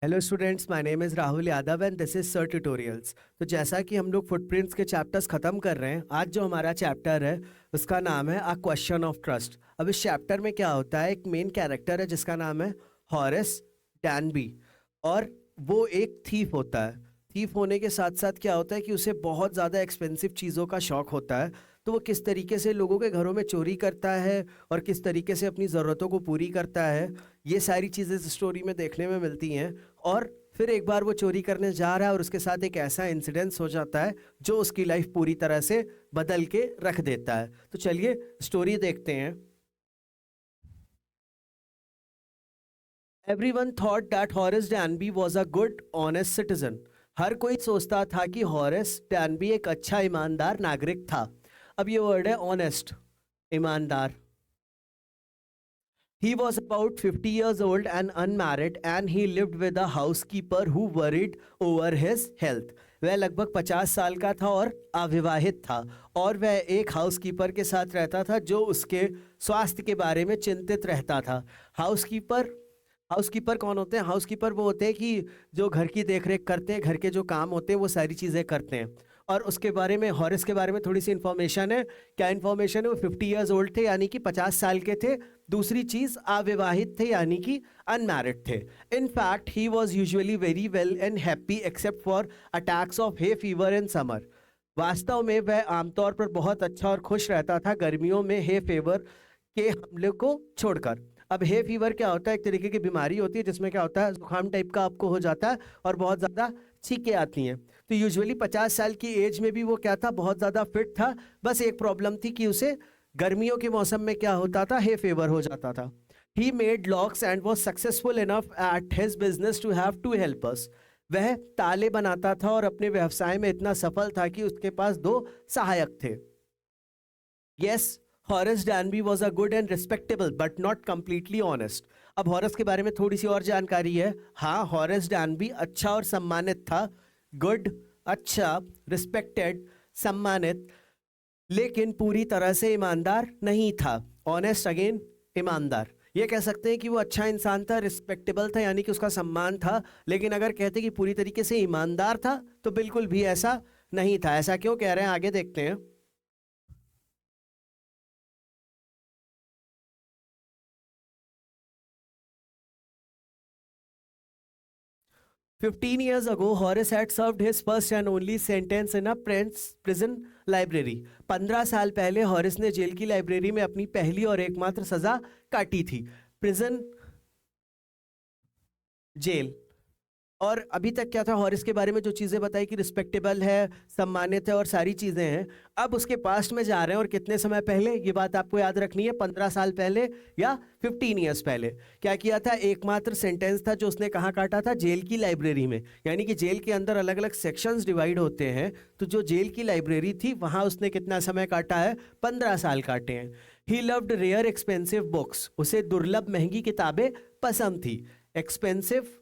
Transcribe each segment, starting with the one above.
Hello students, my name is Rahul Yadav and this is sir tutorials. तो जैसा कि हम लोग फुटप्रिंट्स के चैप्टर्स ख़त्म कर रहे हैं, आज जो हमारा चैप्टर है उसका नाम है अ क्वेश्चन ऑफ ट्रस्ट। अब इस चैप्टर में क्या होता है, एक मेन कैरेक्टर है जिसका नाम है हॉरेस डैनबी, और वो एक थीफ होता है। थीफ होने के साथ साथ क्या होता है कि उसे बहुत ज़्यादा एक्सपेंसिव चीज़ों का शौक होता है। तो वो किस तरीके से लोगों के घरों में चोरी करता है और किस तरीके से अपनी ज़रूरतों को पूरी करता है, ये सारी चीज़ें इस स्टोरी में देखने में मिलती हैं। और फिर एक बार वो चोरी करने जा रहा है और उसके साथ एक ऐसा इंसिडेंस हो जाता है जो उसकी लाइफ पूरी तरह से बदल के रख देता है। तो चलिए स्टोरी देखते हैं। Everyone thought that Horace Danby was a good honest citizen. हर कोई सोचता था कि हॉरेस डैनबी एक अच्छा ईमानदार नागरिक था। अब ये वर्ड है ऑनेस्ट, ईमानदार। He was about 50 years old and unmarried, and he lived with a housekeeper who worried over his health. वह लगभग 50 साल का था और अविवाहित था, और वह एक हाउसकीपर के साथ रहता था जो उसके स्वास्थ्य के बारे में चिंतित रहता था। हाउसकीपर हाउसकीपर कौन होते हैं? हाउसकीपर वो होते हैं कि जो घर की देखरेख करते हैं, घर के जो काम होते हैं वो सारी चीज़ें करते हैं। और उसके बारे में, हॉरेस के बारे में थोड़ी सी इन्फॉर्मेशन है। क्या इन्फॉर्मेशन है? वो 50 ईयर्स ओल्ड थे, यानी कि 50 साल के थे। दूसरी चीज़, अविवाहित थे, यानी कि अनमैरिड थे। In fact he was usually very well and happy except for attacks of hay fever in summer. वास्तव में वह आमतौर पर बहुत अच्छा और खुश रहता था गर्मियों में हे फीवर के हमले को छोड़कर। अब हे फीवर क्या होता है? एक तरीके की बीमारी होती है जिसमें क्या होता है, जुकाम टाइप का आपको हो जाता है और बहुत ज़्यादा छींकें आती हैं। तो यूजुअली 50 साल की एज में भी वो क्या था, बहुत ज़्यादा फिट था। बस एक प्रॉब्लम थी कि उसे गर्मियों के मौसम में क्या होता था, हे फेवर हो जाता था। He made locks and was successful enough at his business to have to help us. वह ताले बनाता था और अपने व्यवसाय में इतना सफल था कि उसके पास 2 सहायक थे। Yes, Horace Danby was a good and respectable but not completely honest. अब हॉरेस के बारे में थोड़ी सी और जानकारी है। हाँ, हॉरेस डैनबी अच्छा और सम्मानित था। गुड, अच्छा, रिस्पेक्टेड, सम्मानित, लेकिन पूरी तरह से ईमानदार नहीं था। ऑनेस्ट अगेन, ईमानदार। ये कह सकते हैं कि वो अच्छा इंसान था, रिस्पेक्टेबल था, यानी कि उसका सम्मान था। लेकिन अगर कहते कि पूरी तरीके से ईमानदार था, तो बिल्कुल भी ऐसा नहीं था। ऐसा क्यों कह रहे हैं, आगे देखते हैं। 15 years ago, Horace had served his first and only sentence in a prison library. 15 साल पहले हॉरिस ने जेल की लाइब्रेरी में अपनी पहली और एकमात्र सजा काटी थी। प्रिजन, जेल। और अभी तक क्या था, हॉरिस के बारे में जो चीज़ें बताई कि रिस्पेक्टेबल है, सम्मानित है और सारी चीज़ें हैं। अब उसके पास्ट में जा रहे हैं, और कितने समय पहले, ये बात आपको याद रखनी है, 15 साल पहले या 15 ईयर्स पहले। क्या किया था? एकमात्र सेंटेंस था जो उसने कहाँ काटा था? जेल की लाइब्रेरी में। यानी कि जेल के अंदर अलग अलग सेक्शंस डिवाइड होते हैं, तो जो जेल की लाइब्रेरी थी वहाँ उसने कितना समय काटा है? 15 साल काटे हैं। He loved rare expensive books. उसे दुर्लभ महंगी किताबें पसंद थी। एक्सपेंसिव,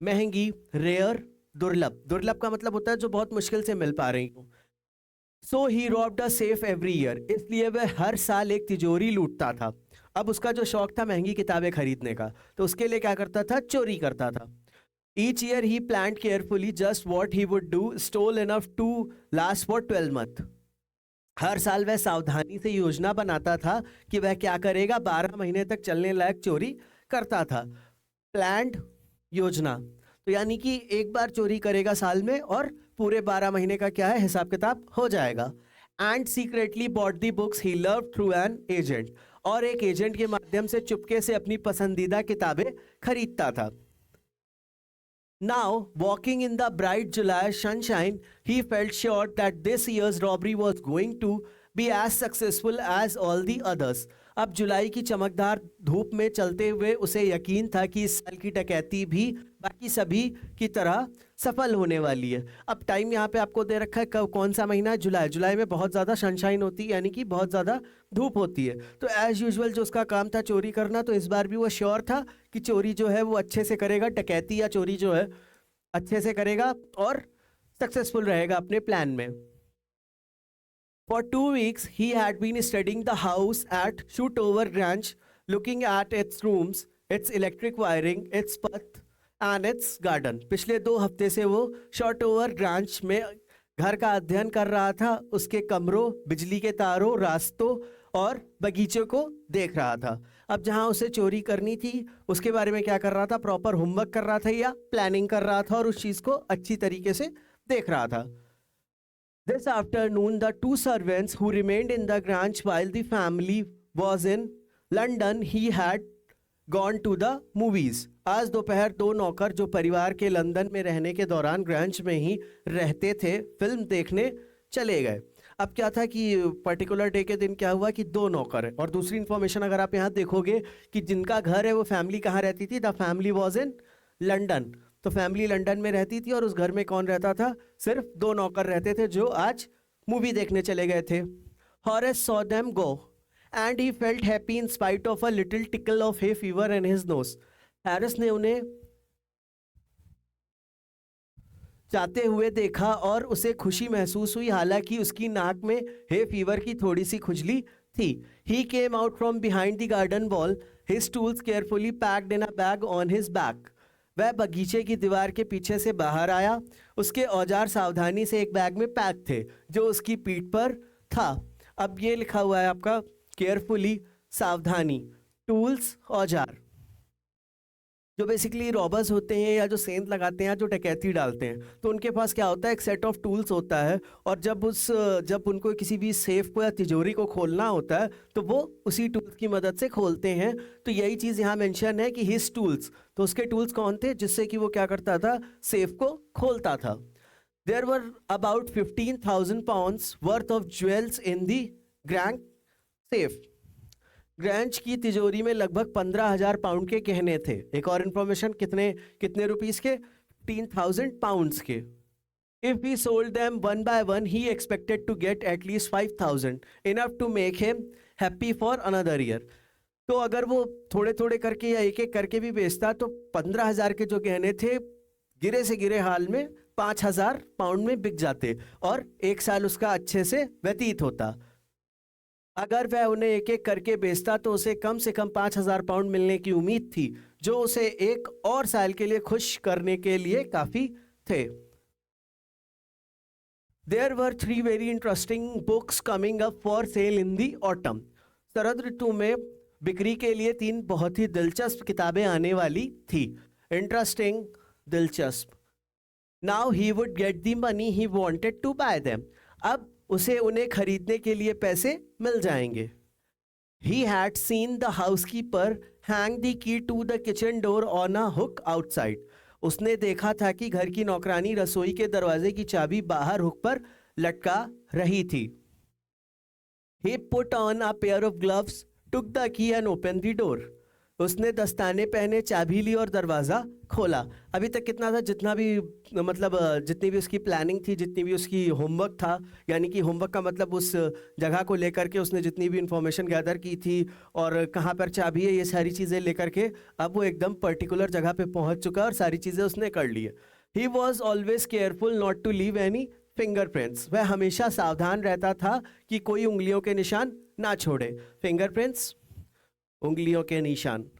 महंगी, रेयर, दुर्लभ। दुर्लभ का मतलब होता है जो बहुत मुश्किल से मिल पा रही हो। So he robbed a safe every year. इसलिए वह हर साल एक तिजोरी लूटता था। अब उसका जो शौक था महंगी किताबें खरीदने का, तो उसके लिए क्या करता था? चोरी करता था। Each year he planned carefully just what he would do, stole enough to last for 12 month. हर साल वह सावधानी से योजना बनाता था कि वह क्या करेगा, 12 महीने तक चलने लायक चोरी करता था। प्लान्ड, योजना, तो यानी कि एक बार चोरी करेगा साल में और पूरे 12 महीने का क्या है, हिसाब किताब हो जाएगा। And secretly bought the books he love through an agent. और एक एजेंट के माध्यम से चुपके से अपनी पसंदीदा किताबें खरीदता था। Now, walking in the bright July sunshine, he felt sure that this year's robbery was going to be as successful as all the others. अब जुलाई की चमकदार धूप में चलते हुए उसे यकीन था कि इस साल की डकैती भी बाकी सभी की तरह सफल होने वाली है। अब टाइम यहाँ पे आपको दे रखा है, कौन सा महीना है? जुलाई। जुलाई में बहुत ज़्यादा सनशाइन होती है, यानी कि बहुत ज़्यादा धूप होती है। तो एज यूजुअल जो उसका काम था चोरी करना, तो इस बार भी वो श्योर था कि चोरी जो है वो अच्छे से करेगा, डकैती या चोरी जो है अच्छे से करेगा और सक्सेसफुल रहेगा अपने प्लान में। For 2 weeks, he had been studying the house at Shootover Ranch, looking at its rooms, its electric wiring, its path, and it's garden. पिछले 2 हफ्ते से वो शॉर्ट ओवर ग्रांच में घर का अध्ययन कर रहा था, उसके कमरों, बिजली के तारों, रास्तों और बगीचे को देख रहा था। अब जहां उसे चोरी करनी थी उसके बारे में क्या कर रहा था, प्रॉपर होमवर्क कर रहा था या प्लानिंग कर रहा था और उस चीज को अच्छी तरीके से देख रहा था। This afternoon, the two servants who remained in the Grange while the family was in London, he had gone to the movies. आज दोपहर 2 नौकर जो परिवार के लंदन में रहने के दौरान ग्रांच में ही रहते थे, फिल्म देखने चले गए। अब क्या था कि पर्टिकुलर डे के दिन क्या हुआ कि 2 नौकर है। और दूसरी इन्फॉर्मेशन अगर आप यहाँ देखोगे कि जिनका घर है वो फैमिली कहाँ रहती थी, the family was in London. तो फैमिली लंदन में रहती थी और उस घर में कौन रहता था, सिर्फ 2 नौकर रहते थे जो आज मूवी देखने चले गए थे। Horace saw them go and he felt happy in spite of a little tackle of hay fever in his nose. Harris ने उन्हें जाते हुए देखा और उसे खुशी महसूस हुई, हालांकि उसकी नाक में हे फीवर की थोड़ी सी खुजली थी। He came out from behind the garden wall, his tools carefully packed in a bag on his back. वह बगीचे की दीवार के पीछे से बाहर आया, उसके औजार सावधानी से एक बैग में पैक थे जो उसकी पीठ पर था। अब ये लिखा हुआ है आपका केयरफुली, सावधानी, टूल्स, औजार। जो बेसिकली रॉबर्स होते हैं या जो सेंध लगाते हैं, जो डकैती डालते हैं, तो उनके पास क्या होता है, एक सेट ऑफ टूल्स होता है। और जब उनको किसी भी सेफ को या तिजोरी को खोलना होता है तो वो उसी टूल्स की मदद से खोलते हैं। तो यही चीज़ यहाँ मेंशन है कि हिज टूल्स, तो उसके टूल्स कौन थे जिससे कि वो क्या करता था, सेफ को खोलता था। There were about 15,000 pounds worth of jewels in the grand safe. ग्रैंच की तिजोरी में लगभग 15,000 पाउंड के गहने थे। एक और इंफॉर्मेशन, कितने रुपीस के, 15,000 पाउंड्स के। If he sold them one by one he expected to get at least 5,000, enough to make him happy for another year. तो अगर वो थोड़े थोड़े करके या एक एक करके भी बेचता तो 15,000 के जो गहने थे गिरे से गिरे हाल में 5,000 पाउंड में बिक जाते और एक साल उसका अच्छे से व्यतीत होता। अगर वह उन्हें एक एक करके बेचता तो उसे कम से कम 5,000 पाउंड मिलने की उम्मीद थी, जो उसे एक और साल के लिए खुश करने के लिए काफी थे। There were 3 very interesting books coming up for sale in the autumn. शरद ऋतु में बिक्री के लिए 3 बहुत ही दिलचस्प किताबें आने वाली थी। इंटरेस्टिंग, दिलचस्प। Now he would get the money he wanted to buy them. अब उसे उन्हें खरीदने के लिए पैसे मिल जाएंगे। He had seen the housekeeper hang the key to the kitchen door on a hook outside. उसने देखा था कि घर की नौकरानी रसोई के दरवाजे की चाबी बाहर हुक पर लटका रही थी। He put on a pair of gloves, took the key and opened the door. उसने दस्ताने पहने, चाबी ली और दरवाज़ा खोला। अभी तक कितना था, जितना भी मतलब जितनी भी उसकी प्लानिंग थी, जितनी भी उसकी होमवर्क था, यानी कि होमवर्क का मतलब उस जगह को लेकर के उसने जितनी भी इंफॉर्मेशन गैदर की थी और कहाँ पर चाबी है, ये सारी चीज़ें लेकर के अब वो एकदम पर्टिकुलर जगह पे पहुँच चुका है और सारी चीज़ें उसने कर ली है। He was always careful not to leave any fingerprints. वह हमेशा सावधान रहता था कि कोई उंगलियों के निशान ना छोड़े। फिंगरप्रिंट्स, उंगलियों के निशान।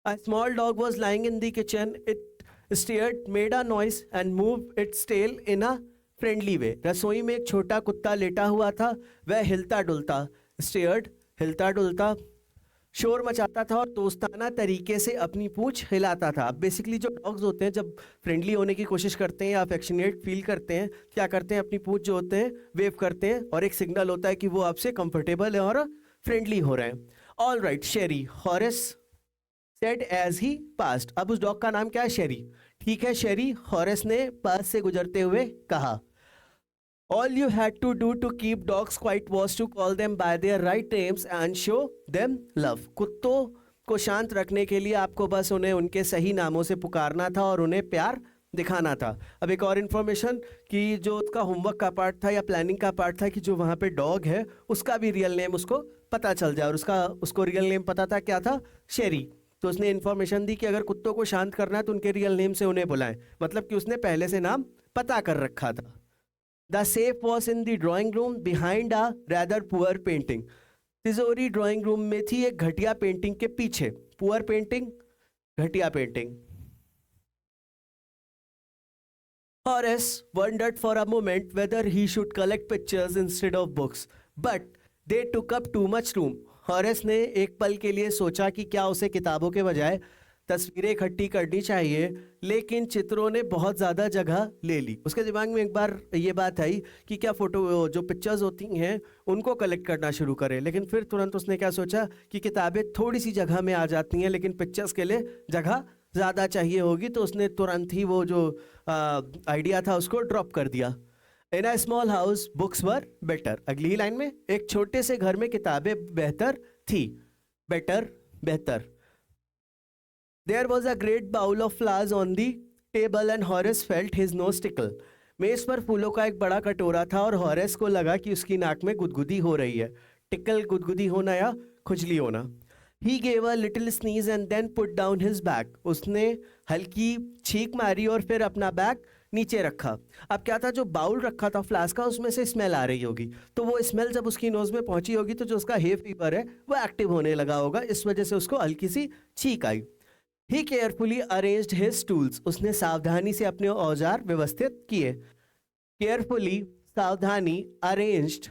A small dog was lying in the kitchen. It stared, made a noise and moved its tail in a friendly way. रसोई में एक छोटा कुत्ता लेटा हुआ था, वह हिलता डुलता, stared, हिलता डुलता, शोर मचाता था और दोस्ताना तरीके से अपनी पूंछ हिलाता था। बेसिकली जो डॉग्स होते हैं जब फ्रेंडली होने की कोशिश करते हैं या अफेक्शनेट फील करते हैं, क्या करते हैं, अपनी पूंछ जो होते हैं वेव करते हैं और एक सिग्नल होता है कि वो आपसे कंफर्टेबल है और फ्रेंडली हो रहे हैं। All right Sherry, Horace said as he passed. अब उस डॉग का नाम क्या है, शेरी। ठीक है शेरी, हॉरेस ने पास से गुजरते हुए कहा। All you had to do to keep dogs quiet was to call them by their right names and show them love. कुत्तों को शांत रखने के लिए आपको बस उन्हें उनके सही नामों से पुकारना था और उन्हें प्यार दिखाना था। अब एक और इन्फॉर्मेशन कि जो उसका होमवर्क का पार्ट था या प्लानिंग का पार्ट था कि जो वहाँ पे डॉग है उसका भी रियल नेम उसको पता चल जाए, और उसको रियल नेम पता था, क्या था, शेरी। तो उसने इन्फॉर्मेशन दी कि अगर कुत्तों को शांत करना है तो उनके रियल नेम से उन्हें बुलाएं, मतलब कि उसने पहले से नाम पता कर रखा था। The safe was in the drawing room behind a rather poor painting. तिजोरी ड्राइंग रूम में थी एक घटिया पेंटिंग के पीछे। पुअर पेंटिंग, घटिया painting. Horace wondered for a moment whether he should collect pictures instead of books, but they took up too much room. Horace ने एक पल के लिए सोचा कि क्या उसे किताबों के बजाय तस्वीरें इकट्ठी करनी चाहिए, लेकिन चित्रों ने बहुत ज़्यादा जगह ले ली। उसके दिमाग में एक बार ये बात आई कि क्या फोटो जो पिक्चर्स होती हैं उनको कलेक्ट करना शुरू करें, लेकिन फिर तुरंत उसने क्या सोचा कि किताबें थोड़ी सी जगह में आ जाती हैं, लेकिन पिक्चर्स के लिए जगह ज़्यादा चाहिए होगी, तो उसने तुरंत ही वो जो आइडिया था उसको ड्रॉप कर दिया। In a small house books were better. अगली ही लाइन में, एक छोटे से घर में किताबें बेहतर थी। बेटर, बेहतर। There was a great bowl of flowers on the table and Horace felt his nose tickle. मेज पर फूलों का एक बड़ा कटोरा था और हॉरेस को लगा कि उसकी नाक में गुदगुदी हो रही है। टिकल, गुदगुदी होना या खुजली होना। He gave a little sneeze and then put down his bag. उसने हल्की छींक मारी और फिर अपना बैग नीचे रखा। अब क्या था, जो बाउल रखा था फ्लास्क का उसमें से स्मेल आ रही होगी, तो वो स्मेल जब उसकी नोज में पहुंची होगी तो जो उसका हे फीवर है वो एक्टिव होने लगा होगा, इस वजह से उसको हल्की सी छींक आई। He carefully arranged his tools. उसने सावधानी से अपने औजार व्यवस्थित किए। केयरफुली, सावधानी, अरेंज्ड,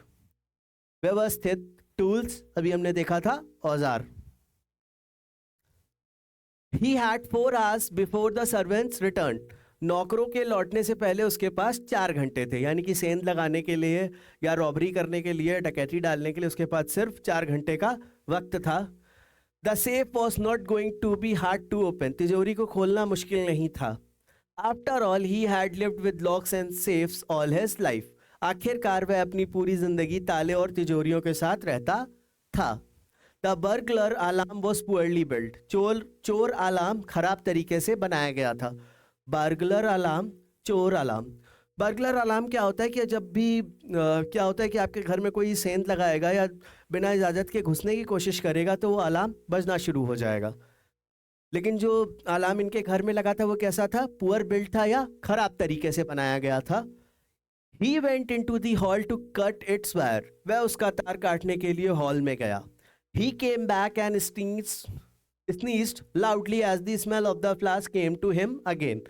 व्यवस्थित, टूल्स अभी हमने देखा था औजार। He had 4 hours before the servants returned. नौकरों के लौटने से पहले उसके पास 4 घंटे थे, यानी कि सेंध लगाने के लिए या रॉबरी करने के लिए, डकैती डालने के लिए उसके पास सिर्फ 4 घंटे का वक्त था। The safe was not going to be hard to open. तिजोरी को खोलना मुश्किल नहीं था। After all, he had lived with locks and safes all his life. आखिरकार वह अपनी पूरी जिंदगी ताले और तिजोरियों के साथ रहता था। The burglar alarm was poorly built. चोर अलार्म खराब तरीके से बनाया गया था। बर्गलर अलार्म, चोर अलार्म। बर्गलर अलार्म क्या होता है कि जब भी क्या होता है कि आपके घर में कोई सेंध लगाएगा या बिना इजाज़त के घुसने की कोशिश करेगा तो वो अलार्म बजना शुरू हो जाएगा। लेकिन जो अलार्म इनके घर में लगा था वो कैसा था, पुअर बिल्ट था या खराब तरीके से बनाया गया था। He went into the hall to cut its wire. वह उसका तार काटने के लिए हॉल में गया। He came back and sneezed loudly as the smell of the flowers came to him again.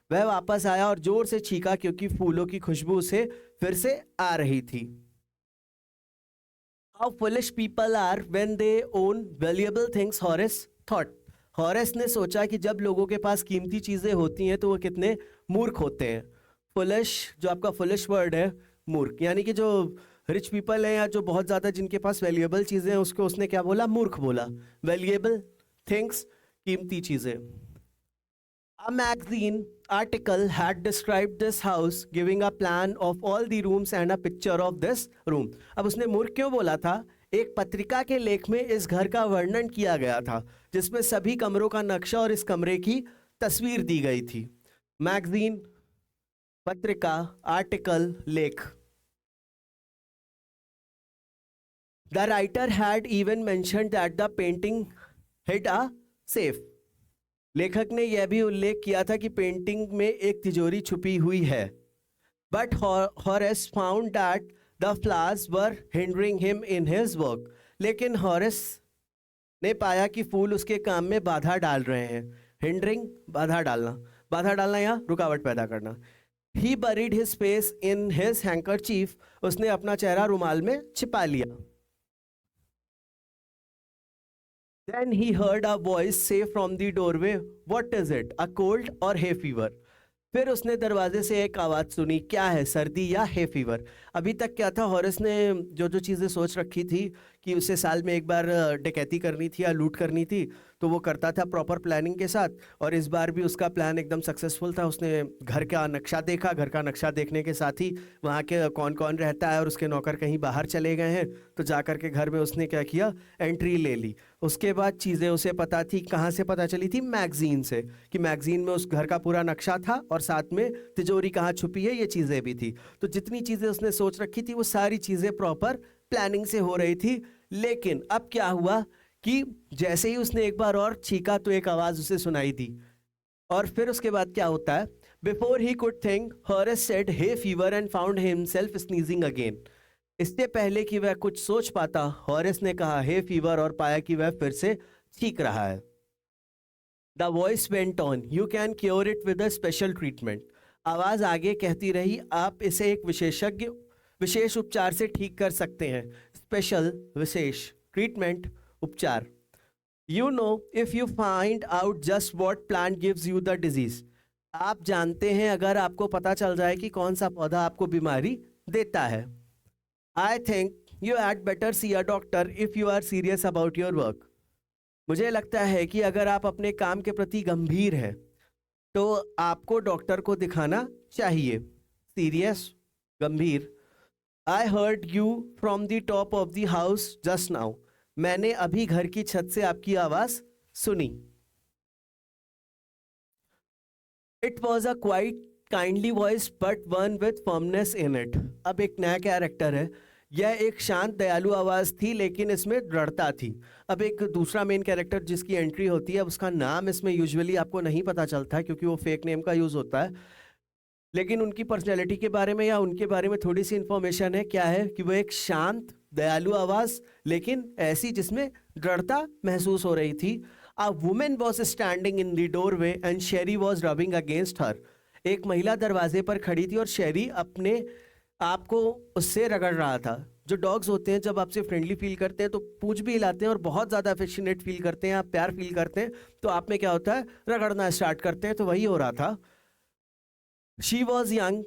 वह वापस आया और जोर से छींका क्योंकि फूलों की खुशबू से फिर से आ रही थी। How foolish people are when they own valuable things, Horace thought. Horace ने सोचा कि जब लोगों के पास कीमती चीजें होती हैं तो वो कितने मूर्ख होते हैं। फुलिश, जो आपका फुलिश वर्ड है, मूर्ख, यानी कि जो रिच पीपल है या जो बहुत ज़्यादा जिनके पास वैल्यूएबल चीज़ें हैं उसको उसने क्या बोला, मूर्ख बोला। वैल्यूएबल थिंग्स, कीमती चीज़ें। A magazine article had described this house, giving a plan of all the rooms and a picture of this room. अब उसने मूर्ख क्यों बोला था? एक पत्रिका के लेख में इस घर का वर्णन किया गया था जिसमें सभी कमरों का नक्शा और इस कमरे की तस्वीर दी गई थी। मैगजीन, पत्रिका, आर्टिकल, लेख। The writer had even mentioned that the painting hid a safe. लेखक ने यह भी उल्लेख किया था कि पेंटिंग में एक तिजोरी छुपी हुई है। But Horace found that the flowers were hindering him in his work. लेकिन हॉरेस ने पाया कि फूल उसके काम में बाधा डाल रहे हैं। Hindering, बाधा डालना या रुकावट पैदा करना। He buried his face in his handkerchief. उसने अपना चेहरा रुमाल में छिपा लिया। Then he heard a voice say from the doorway, "What is it? A cold or hay fever?" फिर उसने दरवाजे से एक आवाज़ सुनी, क्या है, सर्दी या हे फीवर। अभी तक क्या था, हॉरेस ने जो जो चीज़ें सोच रखी थी कि उसे साल में एक बार डकैती करनी थी या लूट करनी थी, तो वो करता था प्रॉपर प्लानिंग के साथ, और इस बार भी उसका प्लान एकदम सक्सेसफुल था। उसने घर का नक्शा देखा, घर का नक्शा देखने के साथ ही वहाँ के कौन कौन रहता है और उसके नौकर कहीं बाहर चले गए हैं, तो जा कर के घर में उसने क्या किया, एंट्री ले ली। उसके बाद चीज़ें उसे पता थी, कहाँ से पता चली थी, मैगजीन से, कि मैगजीन में उस घर का पूरा नक्शा था और साथ में तिजोरी कहाँ छुपी है ये चीज़ें भी थी। तो जितनी चीज़ें उसने सोच रखी थी वो सारी चीज़ें प्रॉपर प्लानिंग से हो रही थी। लेकिन अब क्या हुआ कि जैसे ही उसने एक बार और छींका तो एक आवाज़ उसे सुनाई दी, और फिर उसके बाद क्या होता है, before he could think Horace said hay fever and found himself sneezing again. इससे पहले कि वह कुछ सोच पाता, हॉरेस ने कहा हे फीवर और पाया कि वह फिर से छींक रहा है। The voice went on, you can cure it with a special treatment. आवाज आगे कहती रही, आप इसे एक विशेष उपचार से ठीक कर सकते हैं। स्पेशल, विशेष, ट्रीटमेंट, उपचार। You know, if you find out just what plant gives you the disease. आप जानते हैं अगर आपको पता चल जाए कि कौन सा पौधा आपको बीमारी देता है। I think you had better see a doctor if you are serious about your work. मुझे लगता है कि अगर आप अपने काम के प्रति गंभीर हैं तो आपको डॉक्टर को दिखाना चाहिए। सीरियस, गंभीर। I heard you from the top of the house just now. मैंने अभी घर की छत से आपकी आवाज सुनी। It was a quite kindly voice but one with firmness in it. अब एक नया कैरेक्टर है। यह एक शांत दयालु आवाज थी लेकिन इसमें दृढ़ता थी। अब एक दूसरा मेन कैरेक्टर जिसकी एंट्री होती है, उसका नाम इसमें यूजुअली आपको नहीं पता चलता है क्योंकि वो फेक नेम का यूज होता है, लेकिन उनकी पर्सनैलिटी के बारे में या उनके बारे में थोड़ी सी इंफॉर्मेशन है। क्या है कि वो एक शांत दयालु आवाज, लेकिन ऐसी जिसमें दृढ़ता महसूस हो रही थी। A women was standing in the doorway and Sherry was rubbing against her. एक महिला दरवाजे पर खड़ी थी और शेरी अपने आपको उससे रगड़ रहा था। जो डॉग्स होते हैं जब आपसे फ्रेंडली फील करते हैं तो पूंछ भी हिलाते हैं और बहुत ज़्यादा अफेक्शनेट फील करते हैं, आप प्यार फील करते हैं तो आप में क्या होता है, रगड़ना स्टार्ट करते हैं। तो वही हो रहा था। She was young,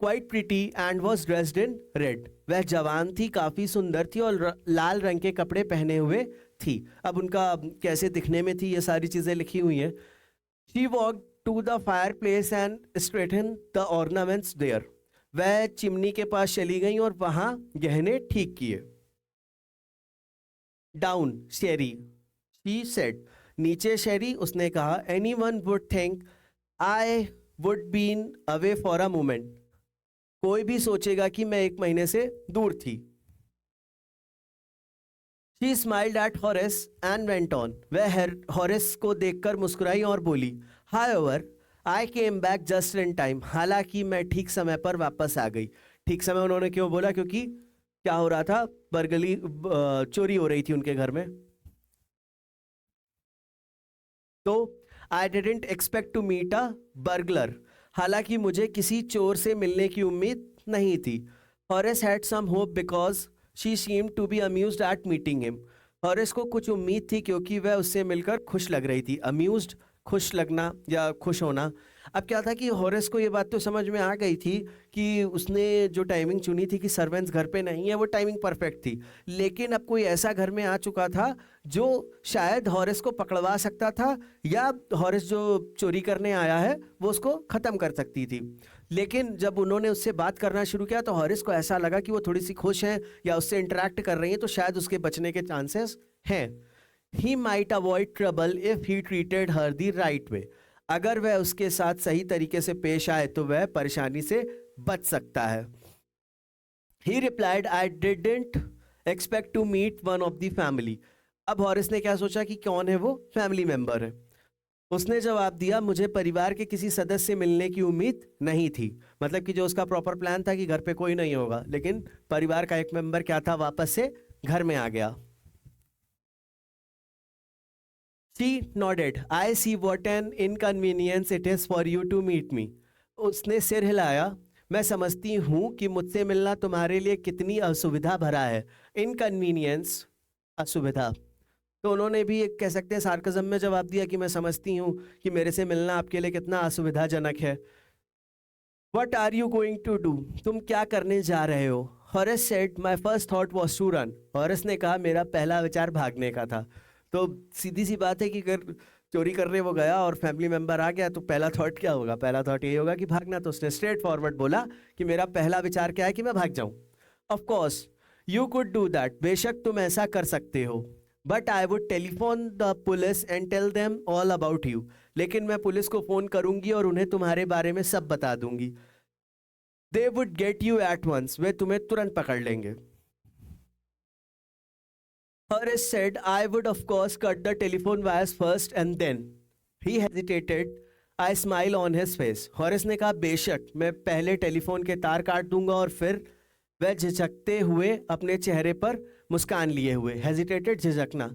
quite pretty and was dressed in red. वह जवान थी, काफ़ी सुंदर थी और लाल रंग के कपड़े पहने हुए थी। अब उनका कैसे दिखने में थी ये सारी चीज़ें लिखी हुई हैं। She walk to the fireplace and straighten the ornaments there. वह चिमनी के पास चली गई और वहां गहने ठीक किए। Down Sheri, she said. नीचे शेरी, उसने कहा। Anyone would think I would been away for a moment. कोई भी सोचेगा कि मैं एक महीने से दूर थी। She smiled at Horace and went on. वह हॉरेस को देखकर मुस्कुराई और बोली, however I came back just in time. हालांकि मैं ठीक समय पर वापस आ गई। ठीक समय उन्होंने क्यों बोला? क्योंकि क्या हो रहा था, बरगली चोरी हो रही थी उनके घर में। तो I didn't expect to meet a burglar. हालांकि मुझे किसी चोर से मिलने की उम्मीद नहीं थी। Horace had some hope because she seemed to be amused at meeting him. Horace को कुछ उम्मीद थी क्योंकि वह उससे मिलकर खुश लग रही थी। अम्यूज्ड, खुश लगना या खुश होना। अब क्या था कि हॉरेस को ये बात तो समझ में आ गई थी कि उसने जो टाइमिंग चुनी थी कि सर्वेंट्स घर पे नहीं है, वो टाइमिंग परफेक्ट थी। लेकिन अब कोई ऐसा घर में आ चुका था जो शायद हॉरेस को पकड़वा सकता था या हॉरेस जो चोरी करने आया है वो उसको ख़त्म कर सकती थी। लेकिन जब उन्होंने उससे बात करना शुरू किया तो हॉरेस को ऐसा लगा कि वो थोड़ी सी खुश हैं या उससे इंटरेक्ट कर रही हैं, तो शायद उसके बचने के चांसेस हैं। He might avoid trouble if he treated her the right way. अगर वह उसके साथ सही तरीके से पेश आए तो वह परेशानी से बच सकता है। He replied, I didn't expect to meet one of the family. अब हॉरिस ने क्या सोचा कि कौन है वो? फैमिली मेंबर है। उसने जवाब दिया, मुझे परिवार के किसी सदस्य से मिलने की उम्मीद नहीं थी। मतलब कि जो उसका प्रॉपर प्लान था कि घर पे कोई नहीं होगा, लेकिन परिवार का एक मेंबर क्या था, वापस से घर में आ गया। She nodded. I see what an inconvenience it is for you to meet me. उसने सिर हिलाया। मैं समझती हूँ कि मुझसे मिलना तुम्हारे लिए कितनी असुविधा भरा है। Inconvenience, असुविधा। तो उन्होंने भी एक कह सकते हैं सार्कज़म में जवाब दिया कि मैं समझती हूँ कि मेरे से मिलना आपके लिए कितना असुविधाजनक है। What are you going to do? तुम क्या करने जा रहे हो? Horace said, my first thought was to run. Horace ने कहा, मेरा पहला विचार भागने का था। तो सीधी सी बात है कि अगर चोरी करने वो गया और फैमिली मेंबर आ गया तो पहला थॉट क्या होगा? पहला थॉट ये होगा कि भागना। तो उसने स्ट्रेट फॉरवर्ड बोला कि मेरा पहला विचार क्या है कि मैं भाग जाऊं। Of course you could do that. बेशक तुम ऐसा कर सकते हो। But I would telephone the police and tell them all about you. लेकिन मैं पुलिस को फोन करूंगी और उन्हें तुम्हारे बारे में सब बता दूंगी। They would get you at once. वे तुम्हें तुरंत पकड़ लेंगे। Horace said, I would of course cut the telephone wires first and then. He hesitated. I smile on his face. Horace ने कहा, बेशक मैं पहले टेलीफोन के तार काट दूंगा और फिर वह झिझकते हुए अपने चेहरे पर मुस्कान लिए हुए। Hesitated, झिझकना।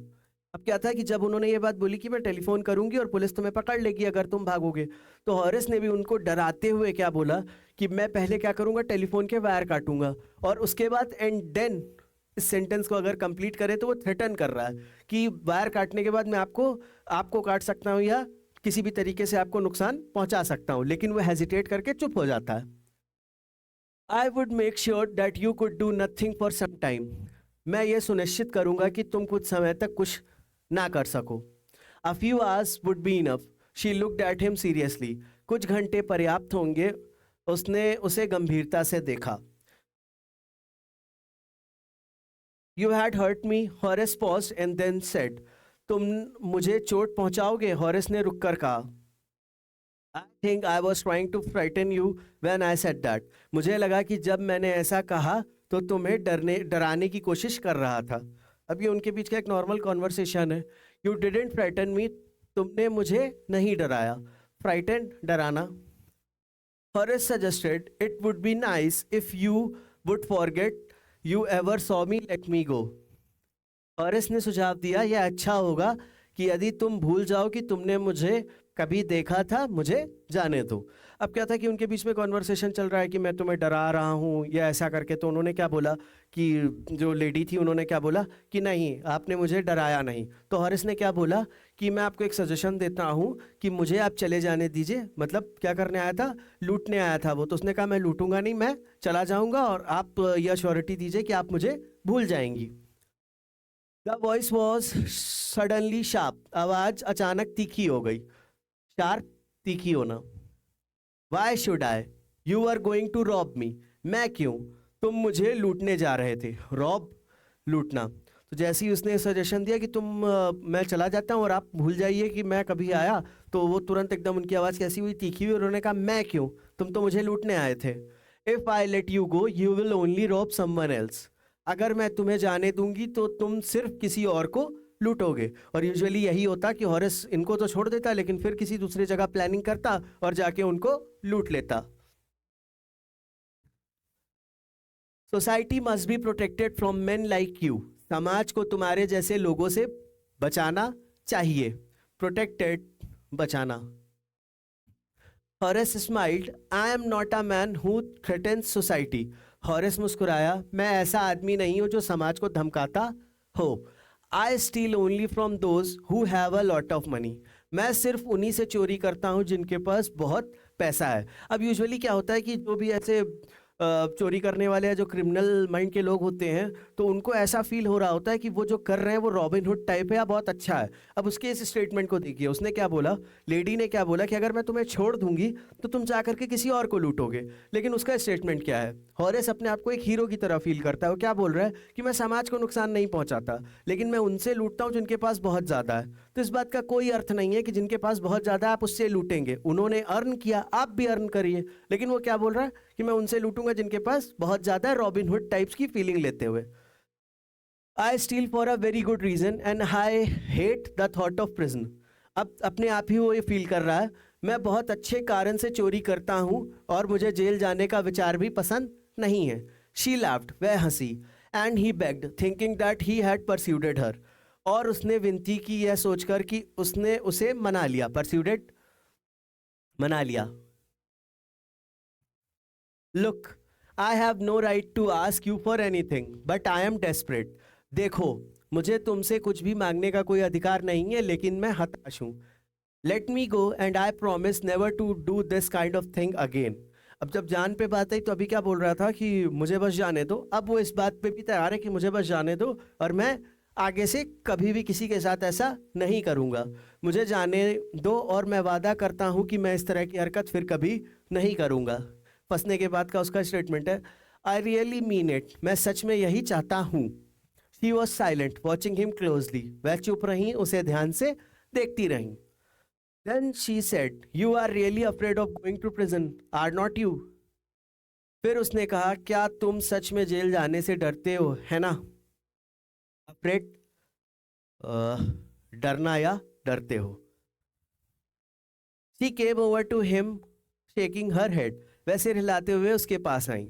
अब क्या था कि जब उन्होंने ये बात बोली कि मैं टेलीफोन करूंगी और पुलिस तुम्हें पकड़ लेगी अगर तुम भागोगे, तो हॉरिस ने भी उनको डराते हुए क्या बोला कि मैं पहले क्या करूंगा, टेलीफोन के वायर काटूंगा और उसके बाद एंड देन, इस सेंटेंस को अगर कंप्लीट करें तो वो थ्रेटन कर रहा है कि वायर काटने के बाद मैं आपको आपको काट सकता हूँ या किसी भी तरीके से आपको नुकसान पहुंचा सकता हूँ, लेकिन वो हेजिटेट करके चुप हो जाता है। I would make sure that you could do nothing for some time. मैं ये सुनिश्चित करूंगा कि तुम कुछ समय तक कुछ ना कर सको। A few hours would be enough. She looked at him seriously. कुछ घंटे पर्याप्त होंगे। उसने उसे गंभीरता से देखा। You had hurt me, Horace paused and then said. तुम मुझे चोट पहुंचाओगे, हॉरेस ने रुककर कहा। I think I was trying to frighten you when I said that. मुझे लगा कि जब मैंने ऐसा कहा तो तुम्हें डराने की कोशिश कर रहा था। अब ये उनके बीच का एक नॉर्मल कॉन्वर्सेशन है। यू डिडंट फ्राइटन मी, तुमने मुझे नहीं डराया। फ्राइटन, डराना। Horace suggested it would be nice if you would forget you ever saw me, let me go. Horace ने सुझाव दिया, यह अच्छा होगा कि यदि तुम भूल जाओ कि तुमने मुझे कभी देखा था, मुझे जाने दो। अब क्या था कि उनके बीच में कॉन्वर्सेशन चल रहा है कि मैं तुम्हें डरा रहा हूँ या ऐसा करके, तो उन्होंने क्या बोला कि जो लेडी थी उन्होंने क्या बोला कि नहीं, आपने मुझे डराया नहीं। तो हॉरिस ने क्या बोला कि मैं आपको एक सजेशन देता हूँ कि मुझे आप चले जाने दीजिए। मतलब क्या करने आया था, लूटने आया था वो। तो उसने कहा मैं लूटूंगा नहीं, मैं चला जाऊंगा और आप यह श्योरिटी दीजिए कि आप मुझे भूल जाएंगी। The voice was suddenly sharp. आवाज अचानक तीखी हो गई। शार्प, तीखी होना। Why should I, you are going to rob me. मैं क्यों, तुम मुझे लूटने जा रहे थे। रॉब, लूटना। तो जैसे ही उसने सजेशन दिया कि मैं चला जाता हूँ और आप भूल जाइए कि मैं कभी आया, तो वो तुरंत एकदम उनकी आवाज़ कैसी हुई, तीखी हुई। उन्होंने कहा मैं क्यों, तुम तो मुझे लूटने आए थे। If I let you go you will only rob someone else. अगर मैं तुम्हें जाने दूंगी तो तुम सिर्फ किसी और को लूटोगे। और यूजुअली यही होता कि हॉरेस इनको तो छोड़ देता, लेकिन फिर किसी दूसरी जगह प्लानिंग करता और जाके उनको लूट लेता। Society must be protected from main like you. समाज को तुम्हारे जैसे लोगों से बचाना चाहिए। प्रोटेक्टेड, बचाना। Horace smiled, I am not a man who threatens society. Horace मुस्कुराया, मैं ऐसा आदमी नहीं हूं जो समाज को धमकाता हो। I steal only from those who have a lot of money. मैं सिर्फ उन्हीं से चोरी करता हूं जिनके पास बहुत पैसा है। अब यूजुअली क्या होता है कि जो भी ऐसे चोरी करने वाले या जो क्रिमिनल माइंड के लोग होते हैं, तो उनको ऐसा फील हो रहा होता है कि वो जो कर रहे हैं वो रॉबिन हुड टाइप है या बहुत अच्छा है। अब उसके इस स्टेटमेंट को देखिए, उसने क्या बोला, लेडी ने क्या बोला कि अगर मैं तुम्हें छोड़ दूंगी तो तुम जा करके किसी और को लूटोगे। लेकिन उसका स्टेटमेंट क्या है, हॉरेस अपने आप को एक हीरो की तरह फील करता है। वो क्या बोल रहा है कि मैं समाज को नुकसान नहीं पहुंचाता, लेकिन मैं उनसे लूटता हूं जिनके पास बहुत ज़्यादा है। तो इस बात का कोई अर्थ नहीं है कि जिनके पास बहुत ज़्यादा आप उससे लूटेंगे। उन्होंने अर्न किया, आप भी अर्न करिए। लेकिन वो क्या बोल रहा है कि मैं उनसे लूटूंगा जिनके पास बहुत ज़्यादा है, रॉबिन हुड टाइप्स की फीलिंग लेते हुए। I steal for a very good reason and I hate the thought of prison. अब अपने आप ही वो ये फील कर रहा है, मैं बहुत अच्छे कारण से चोरी करता हूँ और मुझे जेल जाने का विचार भी पसंद नहीं है। शी लाफ्ड, वह हंसी। And he begged thinking that he had persuaded her. और उसने विनती की यह सोचकर कि उसने उसे मना लिया। परस्यूडेड, मना लिया। Look, I have no right to ask you for anything but I am desperate. देखो, मुझे तुमसे कुछ भी मांगने का कोई अधिकार नहीं है, लेकिन मैं हताश हूँ। Let me go and I promise never to do this kind of thing again. अब जब जान पे बात आई तो अभी क्या बोल रहा था कि मुझे बस जाने दो। अब वो इस बात पे भी तैयार है कि मुझे बस जाने दो और मैं आगे से कभी भी किसी के साथ ऐसा नहीं करूँगा। मुझे जाने दो और मैं वादा करता हूँ कि मैं इस तरह की हरकत फिर कभी नहीं करूँगा। फंसने के बाद का उसका स्टेटमेंट है, आई रियली मीन इट। मैं सच में यही चाहता हूँ। She was silent watching him closely. वह चुप रही, उसे ध्यान से देखती रही। Then she said, "You are really afraid of going to prison, are not you?" फिर उसने कहा, क्या तुम सच में जेल जाने से डरते हो, है ना? Afraid, डरना या डरते हो। She came over to him, shaking her head. वैसे हिलाते हुए उसके पास आई।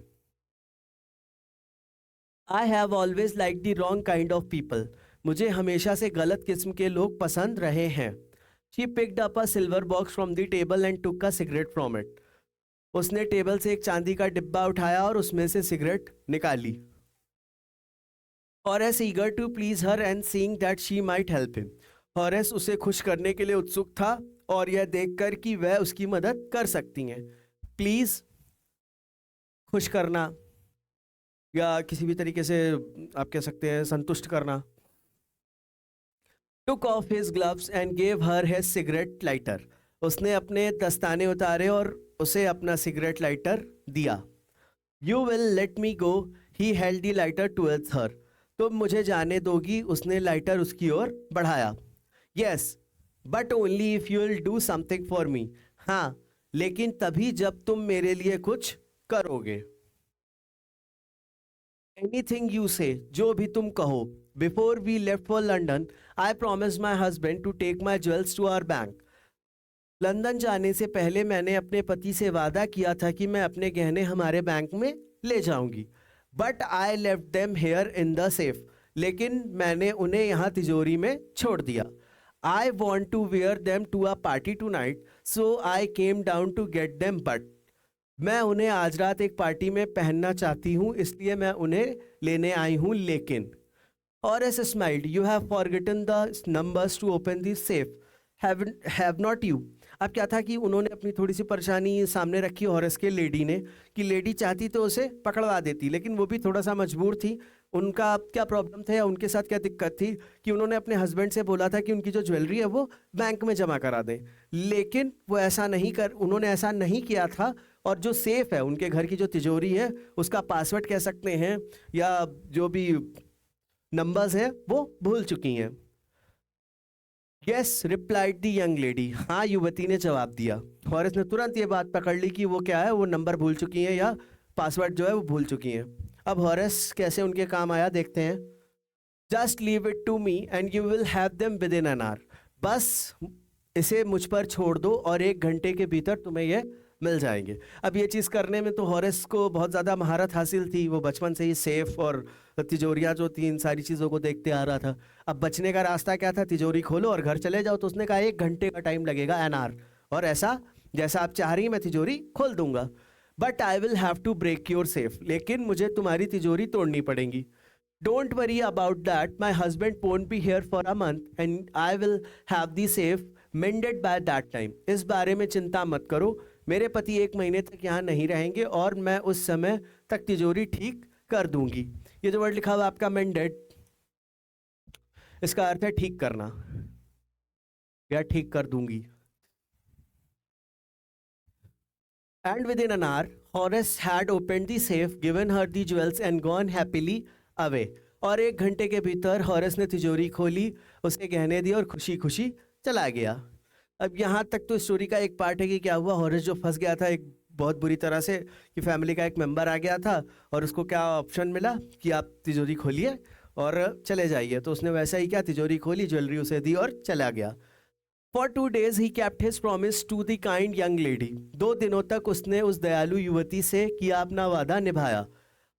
I have always liked the wrong kind of people. मुझे हमेशा से गलत किस्म के लोग पसंद रहे हैं। She picked up a silver box from the table and took a cigarette from it. उसने टेबल से एक चांदी का डिब्बा उठाया और उसमें से सिगरेट निकाली। Horace eager to please her and seeing that she might help him. Horace उसे खुश करने के लिए उत्सुक था और यह देखकर कि वह उसकी मदद कर सकती हैं। प्लीज, खुश करना या किसी भी तरीके से आप कह सकते हैं संतुष्ट करना। Took off his gloves and gave her his cigarette lighter. उसने अपने दस्ताने उतारे और उसे अपना सिगरेट लाइटर दिया। You will let me go. He held the lighter towards her. तुम मुझे जाने दोगी? उसने लाइटर उसकी ओर बढ़ाया। Yes, but only if you will do something for me. हाँ, लेकिन तभी जब तुम मेरे लिए कुछ करोगे। Anything you say, जो भी तुम कहो। Before we left for London, I promised my husband to take my jewels to our bank. London जाने से पहले मैंने अपने पति से वादा किया था कि मैं अपने गहने हमारे बैंक में ले जाऊंगी। But I left them here in the safe. लेकिन मैंने उन्हें यहाँ तिजोरी में छोड़ दिया। I want to wear them to a party tonight, so I came down to get them but मैं उन्हें आज रात एक पार्टी में पहनना चाहती हूँ, इसलिए मैं उन्हें लेने आई हूँ। लेकिन Horace smiled. You have forgotten the numbers to open the safe. Have not you? अब क्या था कि उन्होंने अपनी थोड़ी सी परेशानी सामने रखी हॉरेस के लेडी ने, कि लेडी चाहती तो उसे पकड़वा देती, लेकिन वो भी थोड़ा सा मजबूर थी। उनका क्या प्रॉब्लम था या उनके साथ क्या दिक्कत थी कि उन्होंने अपने हस्बैंड से बोला था कि उनकी जो ज्वेलरी है वो बैंक में जमा करा दें, लेकिन वो ऐसा नहीं उन्होंने ऐसा नहीं किया था। और जो सेफ है, उनके घर की जो तिजोरी है, उसका पासवर्ड कह सकते हैं या जो भी नंबर्स हैं वो भूल चुकी हैं। Yes, replied the young lady. हाँ, युवती ने जवाब दिया। हॉरेस ने तुरंत ये बात पकड़ ली कि वो क्या है, वो नंबर भूल चुकी हैं या पासवर्ड जो है वो भूल चुकी हैं। अब हॉरेस कैसे उनके काम आया देखते हैं। Just leave it to me and you will have them within an hour. बस इसे मुझ पर छोड़ दो और 1 घंटे के भीतर तुम्हें ये मिल जाएंगे। अब ये चीज़ करने में तो हॉरेस को बहुत ज़्यादा महारत हासिल थी। वो बचपन से ही सेफ और तिजोरियाँ जो थी, इन सारी चीज़ों को देखते आ रहा था। अब बचने का रास्ता क्या था? तिजोरी खोलो और घर चले जाओ। तो उसने कहा 1 घंटे का टाइम लगेगा, एन आवर, और ऐसा जैसा आप चाह रही हैं मैं तिजोरी खोल दूंगा। But I will have to break your safe. लेकिन मुझे तुम्हारी तिजोरी तोड़नी पड़ेगी। Don't worry about that, my husband won't be here for a month and I will have the safe mended by that time. इस बारे में चिंता मत करो, मेरे पति 1 महीने तक यहाँ नहीं रहेंगे और मैं उस समय तक तिजोरी ठीक कर दूंगी। ये जो वर्ड लिखा हुआ आपका मेंडेड, इसका अर्थ है ठीक करना या ठीक कर दूंगी। And with in an our Horace had opened the safe, given her the jewels and gone happily away. और 1 घंटे के भीतर हॉरेस ने तिजोरी खोली, उसे गहने दिए और खुशी खुशी चला गया। अब यहाँ तक तो स्टोरी का एक पार्ट है कि क्या हुआ। हॉरेस जो फंस गया था एक बहुत बुरी तरह से, कि फैमिली का एक मेंबर आ गया था और उसको क्या ऑप्शन मिला कि आप तिजोरी खोलिए और चले जाइए। तो उसने वैसा ही क्या, तिजोरी खोली, ज्वेलरी उसे दी और चला गया। For 2 days he kept his promise to the kind young lady. 2 दिनों तक उसने उस दयालु युवती से किया अपना वादा निभाया।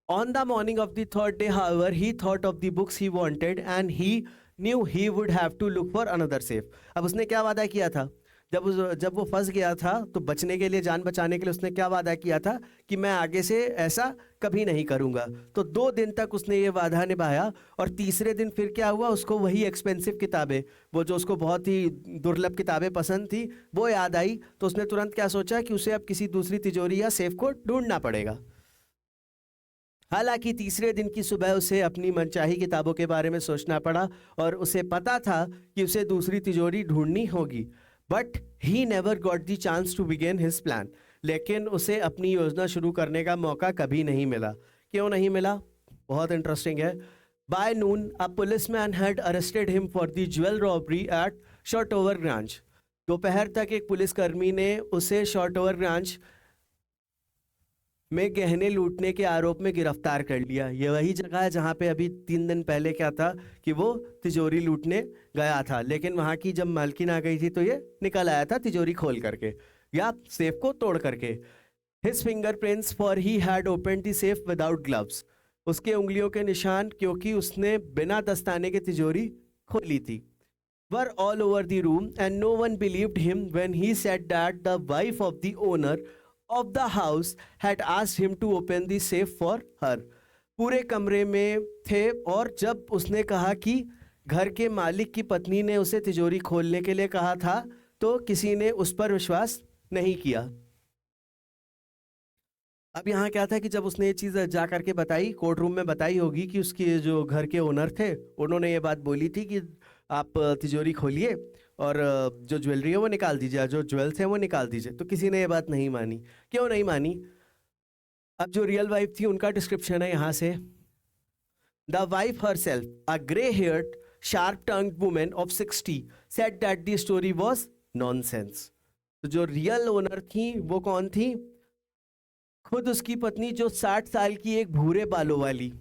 On the morning of the 3rd day, however, he thought of the books he wanted and he knew he would have to look for another safe. अब उसने क्या वादा किया था? जब वो फंस गया था तो बचने के लिए, जान बचाने के लिए उसने क्या वादा किया था कि मैं आगे से ऐसा कभी नहीं करूँगा। तो 2 दिन तक उसने ये वादा निभाया और तीसरे दिन फिर क्या हुआ, उसको वही एक्सपेंसिव किताबें, वो जो उसको बहुत ही दुर्लभ किताबें पसंद थी, वो याद आई। तो उसने तुरंत क्या सोचा कि उसे अब किसी दूसरी तिजोरी या सेफ को ढूंढना पड़ेगा। हालांकि तीसरे दिन की सुबह उसे अपनी मनचाही किताबों के बारे में सोचना पड़ा और उसे पता था कि उसे दूसरी तिजोरी ढूंढनी होगी। But he never got the chance to begin his plan. लेकिन उसे अपनी योजना शुरू करने का मौका कभी नहीं मिला। क्यों नहीं मिला? बहुत इंटरेस्टिंग है। By noon a policeman had arrested him for the jewel robbery at Shortover Grange. दोपहर तक एक पुलिसकर्मी ने उसे शॉर्टओवर ग्रांच में गहने लूटने के आरोप में गिरफ्तार कर लिया। ये वही जगह है जहाँ पे अभी 3 दिन पहले क्या था कि वो तिजोरी लूटने गया था, लेकिन वहाँ की जब मालकिन आ गई थी तो ये निकल आया था तिजोरी खोल करके या सेफ को तोड़ करके। His fingerprints, for he had opened the safe without gloves. उसके उंगलियों के निशान, क्योंकि उसने बिना दस्ताने के तिजोरी खोली थी, were all over the room, and no one believed him when he said that the wife of the owner of the house had asked him to open the safe for her. पूरे कमरे में थे, और जब उसने कहा कि घर के मालिक की पत्नी ने उसे तिजोरी खोलने के लिए कहा था, तो किसी ने उस पर विश्वास नहीं किया। अब यहाँ क्या था कि जब उसने ये चीज़ जा करके बताई, कोर्ट रूम में बताई होगी कि उसके जो घर के ओनर थे उन्होंने ये बात बोली थी कि आप तिजोरी खोलिए और जो ज्वेलरी है वो निकाल दीजिए, जो ज्वेल्स हैं वो निकाल दीजिए, तो किसी ने ये बात नहीं मानी। क्यों नहीं मानी? अब जो रियल वाइफ थी उनका डिस्क्रिप्शन है यहाँ से। The wife herself, a grey-haired, sharp-tongued woman of 60, said that the story was nonsense. तो जो रियल ओनर थी वो कौन थी? खुद उसकी पत्नी, जो 60 साल की, एक भूरे बालों वाली,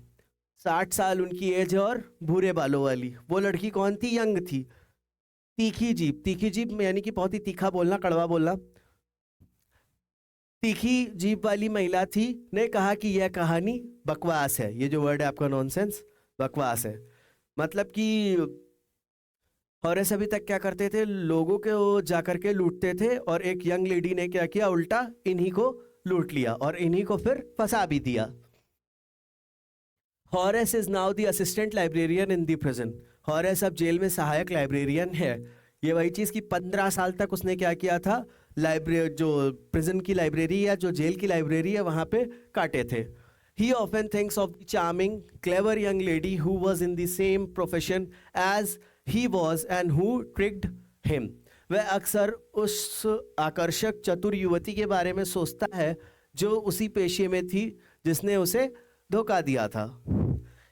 60 साल उनकी एज है और भूरे बालों वाली। वो लड़की कौन थी? यंग थी। तीखी जीभ, तीखी जीभ यानी कि बहुत ही तीखा बोलना, कड़वा बोलना। तीखी जीभ वाली महिला थी, ने कहा कि यह कहानी बकवास है। ये जो वर्ड है आपका नॉनसेंस, बकवास है। मतलब कि हॉरेस अभी तक क्या करते थे? लोगों के वो जाकर के लूटते थे, और एक यंग लेडी ने क्या किया? उल्टा इन्हीं को लूट लिया और इन्हीं को फिर फंसा भी दिया। Horace is now the assistant librarian in the prison. Horace अब जेल में सहायक लाइब्रेरियन है। ये वही चीज़ कि 15 साल तक उसने क्या किया था? लाइब्रेरी, जो प्रिजन की लाइब्रेरी या जो जेल की लाइब्रेरी है, वहाँ पे काटे थे। He often thinks of the charming, clever young lady who was in the same profession as he was and who tricked him. वह अक्सर उस आकर्षक चतुर युवती के बारे में सोचता है जो उसी पेशे में थी जिसने उसे धोखा दिया था।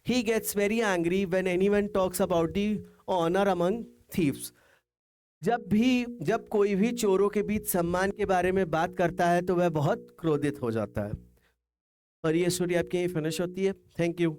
He gets very angry when anyone talks about the honor among thieves. जब कोई भी चोरों के बीच सम्मान के बारे में बात करता है तो वह बहुत क्रोधित हो जाता है। और ये स्टोरी आपकी यहीं फिनिश होती है। Thank you.